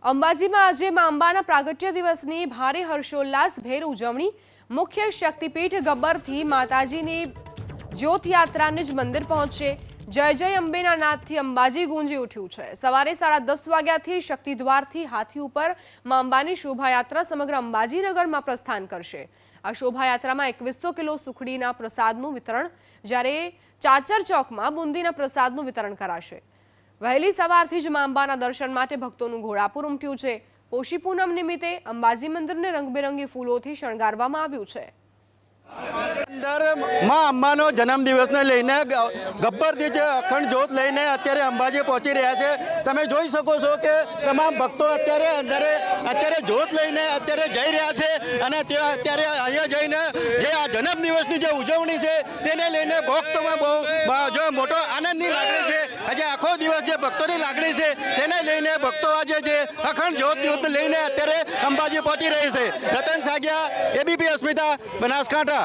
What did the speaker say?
અંબાજીમાં આજે મા અંબાના પ્રાગટ્ય દિવસની ભારે હર્ષોલ્લાસભેર ઉજવણી। મુખ્ય શક્તિપીઠ ગબ્બરથી માતાજીની જ્યોતયાત્રા જ મંદિર પહોંચશે। જય જય અંબેના નાદથી અંબાજી ગુંજી ઉઠ્યું છે। સવારે 10:30 વાગ્યાથી શક્તિદ્વારથી હાથી ઉપર મા અંબાની શોભાયાત્રા સમગ્ર અંબાજી નગરમાં પ્રસ્થાન કરશે। આ શોભાયાત્રામાં 2100 કિલો સુખડીના પ્રસાદનું વિતરણ, જ્યારે ચાચર ચોકમાં બુંદીના પ્રસાદનું વિતરણ કરાશે। વહેલી સવારથી જ મા અંબાના દર્શન માટે ભક્તોનું ઘોડાપુર ઉમટ્યું છે। પોષી પૂનમ નિમિત્તે અંબાજી મંદિરને રંગબેરંગી ફૂલોથી શણગારવામાં આવ્યું છે। અંદર માં અંબાનો જન્મદિવસને લઈને ગબ્બરથી જે અખંડ જ્યોત લઈને અત્યારે અંબાજી પહોંચી રહ્યા છે। તમે જોઈ શકો છો કે તમામ ભક્તો અત્યારે જ્યોત લઈને અત્યારે જઈ રહ્યા છે અને અત્યારે અહીંયા જઈને જે આ જન્મદિવસની જે ઉજવણી છે તેને લઈને ભક્તોમાં બહુ મોટો આનંદની લાગણી છે। આજે આખો દિવસ જે ભક્તોની લાગણી છે તેને લઈને ભક્તો આજે જે અખંડ જ્યોત લઈને અત્યારે અંબાજી પહોંચી રહી છે। રતન સાગિયા, ABP અસ્મિતા, બનાસકાંઠા।